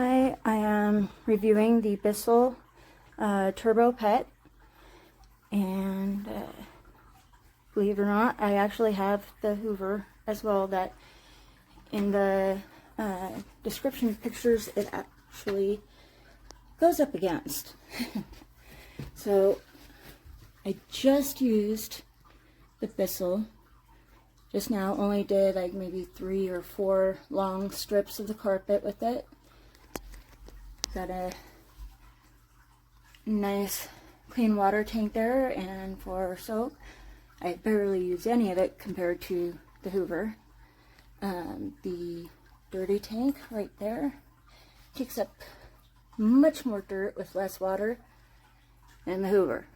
Hi, I am reviewing the BISSELL Turbo Pet, and believe it or not, I actually have the Hoover as well that in the description pictures it actually goes up against. So I just used the BISSELL just now, only did like maybe 3 or 4 long strips of the carpet with it. Got a nice clean water tank there, and for soap I barely use any of it compared to the Hoover. The dirty tank right there takes up much more dirt with less water than the Hoover.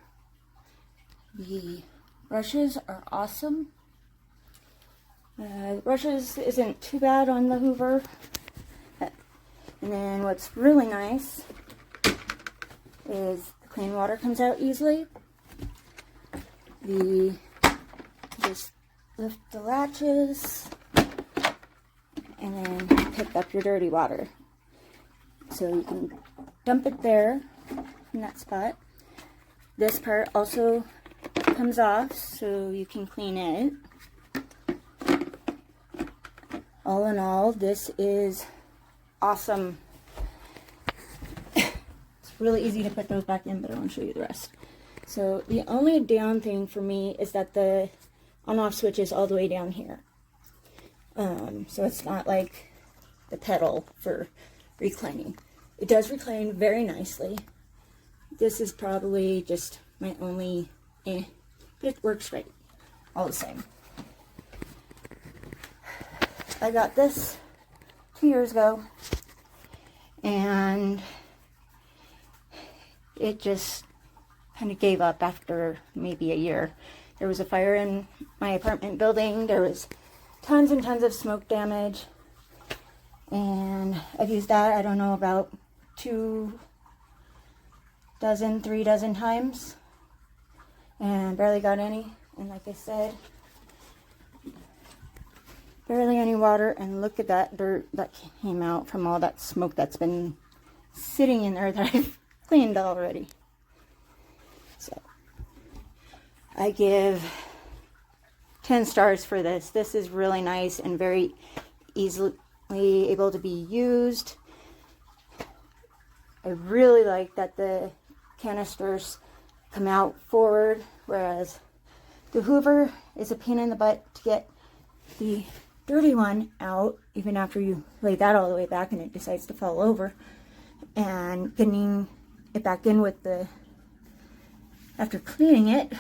The brushes are awesome. The brushes isn't too bad on the Hoover. And then what's really nice is the clean water comes out easily. Just lift the latches and then pick up your dirty water. So you can dump it there in that spot. This part also comes off so you can clean it. All in all, this is awesome. It's really easy to put those back in, but I want to show you the rest. So the only down thing for me is that the on-off switch is all the way down here. So it's not like the pedal for reclining. It does recline very nicely. This is probably just my only but it works great all the same. I got this 2 years ago, and it just kind of gave up after maybe a year. There was a fire in my apartment building. There was tons and tons of smoke damage, and I've used that, I don't know, about 3 dozen times, and barely got any. And like I said, barely any water, and look at that dirt that came out from all that smoke that's been sitting in there that I've cleaned already. So I give 10 stars for this. This is really nice and very easily able to be used. I really like that the canisters come out forward, whereas the Hoover is a pain in the butt to get the dirty one out, even after you lay that all the way back and it decides to fall over, and getting it back in with the after cleaning it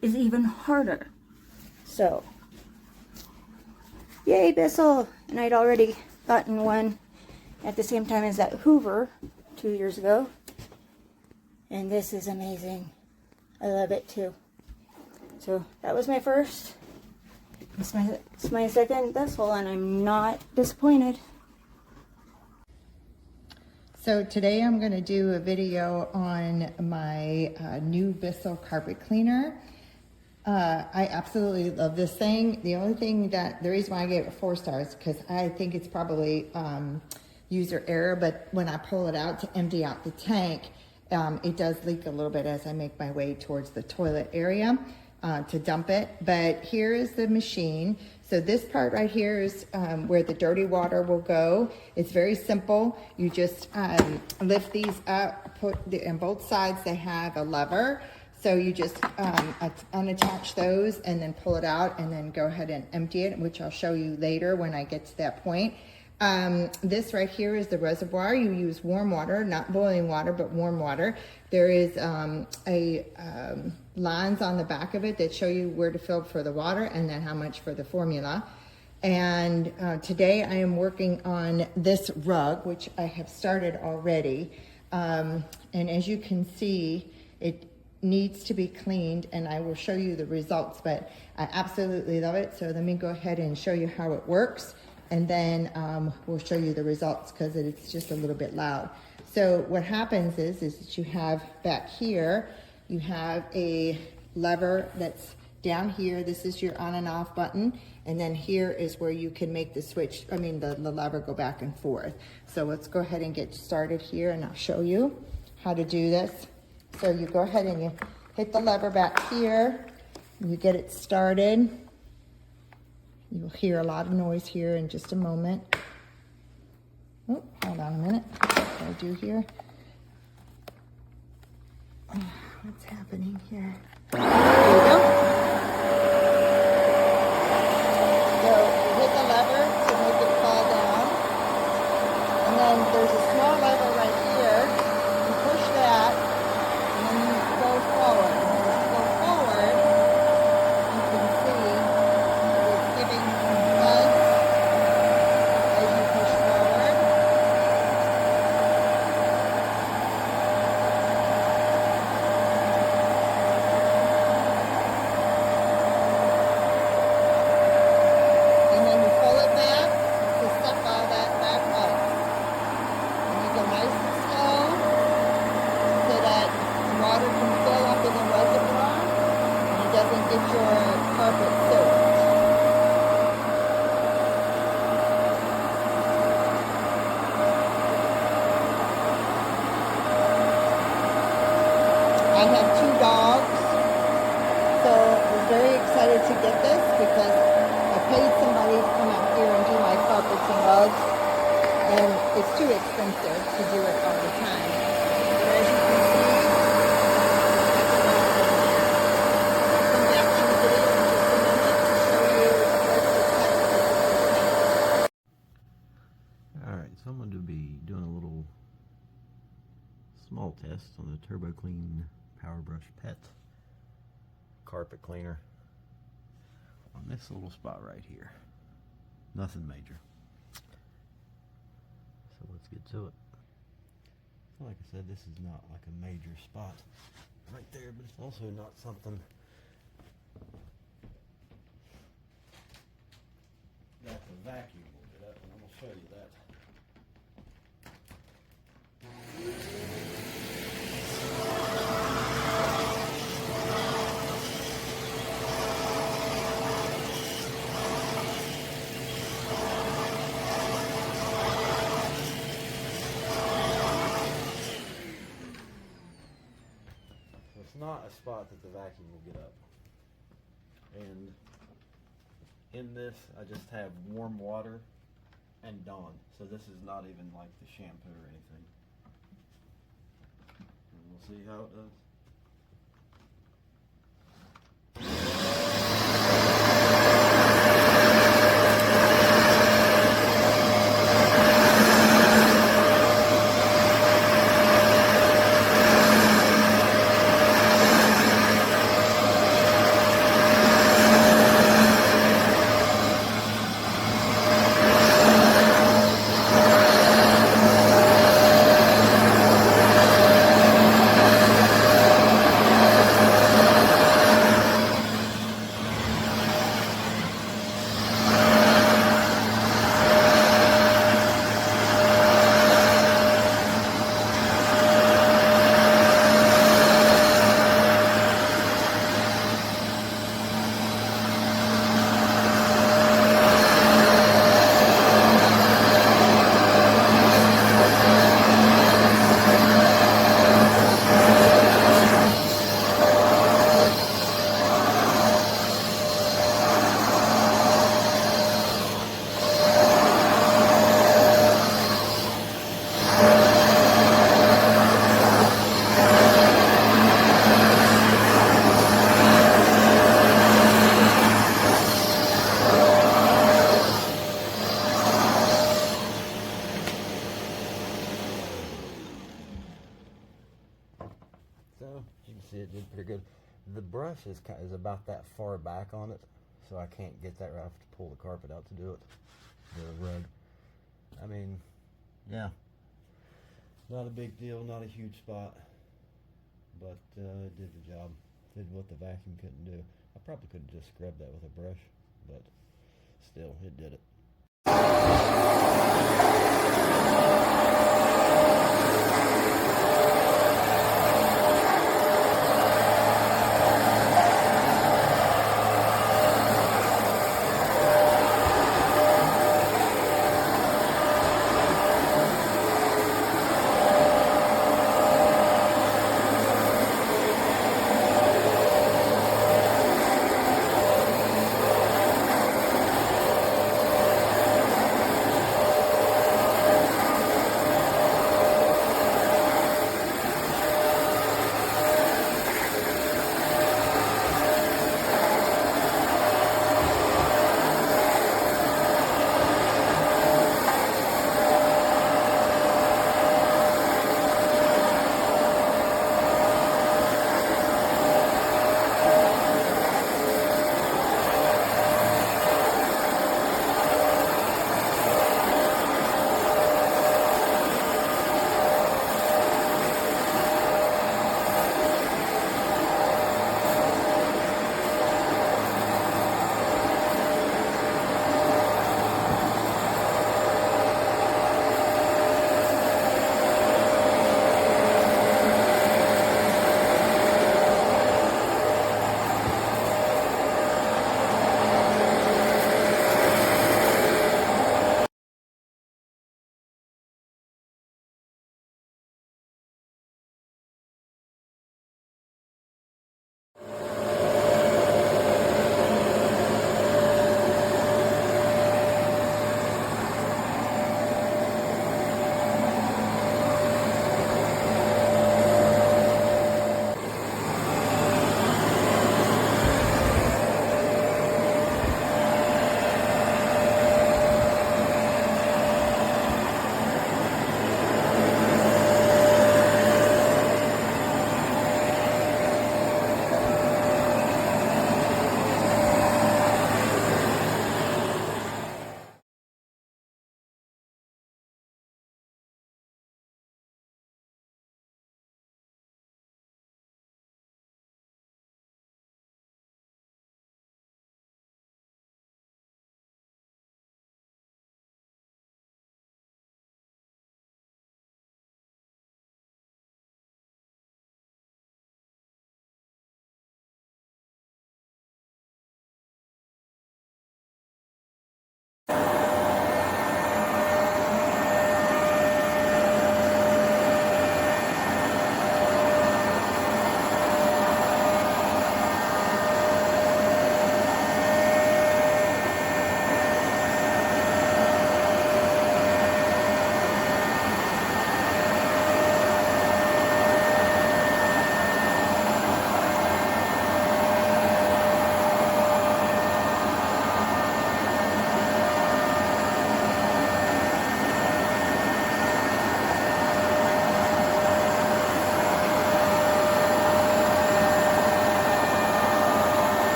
is even harder. So yay, BISSELL! And I'd already gotten one at the same time as that Hoover 2 years ago, and this is amazing. I love it too. So that was my first. It's my second BISSELL, and I'm not disappointed. So today I'm going to do a video on my new BISSELL carpet cleaner. I absolutely love this thing. The reason why I gave it 4 stars, because I think it's probably user error, but when I pull it out to empty out the tank, it does leak a little bit as I make my way towards the toilet area to dump it. But here is the machine. So this part right here is where the dirty water will go. It's very simple. You just lift these up, on both sides they have a lever. So you just unattach those and then pull it out and then go ahead and empty it, which I'll show you later when I get to that point. This right here is the reservoir. You use warm water, not boiling water, but warm water. There is lines on the back of it that show you where to fill for the water and then how much for the formula. And today I am working on this rug, which I have started already. And as you can see, it needs to be cleaned, and I will show you the results, but I absolutely love it. So let me go ahead and show you how it works, and then we'll show you the results because it's just a little bit loud. So what happens is that you have back here, you have a lever that's down here. This is your on and off button, And then here is where you can make the switch, I mean the lever go back and forth. So let's go ahead and get started here and I'll show you how to do this. So you go ahead and you hit the lever back here, and you get it started. You'll hear a lot of noise here in just a moment. Oh, hold on a minute. What do I do here? What's happening here? There you go. So you hit the lever to make it fall down. And then there's a small lever right here. You push that, and then you go forward. As you go forward, you can see it's giving some buzz as you push forward. And then you pull it back to suck all that back up. And you go nice and slow so that the water can fill up in the reservoir and it doesn't get your carpet soaked. I have 2 dogs, so I was very excited to get this because I paid somebody to come out here and do my carpets and rugs, and it's too expensive to do it all the time. But as you can see, I'll come back to the video in just a minute to show you what the type of. Alright, so I'm going to be doing a little small test on the Turbo Clean PowerBrush Pet carpet cleaner on this little spot right here. Nothing major. So let's get to it. So like I said, this is not like a major spot right there, but it's also not something that the vacuum will get up, and I'm going to show you that. It's not a spot that the vacuum will get up. And in this, I just have warm water and Dawn. So this is not even like the shampoo or anything. And we'll see how it does. So, you can see it did pretty good. The brush is about that far back on it, so I can't get that right. I have to pull the carpet out to do it. The rug. I mean, yeah. Not a big deal, not a huge spot. But it did the job. Did what the vacuum couldn't do. I probably could have just scrubbed that with a brush, but still, it did it.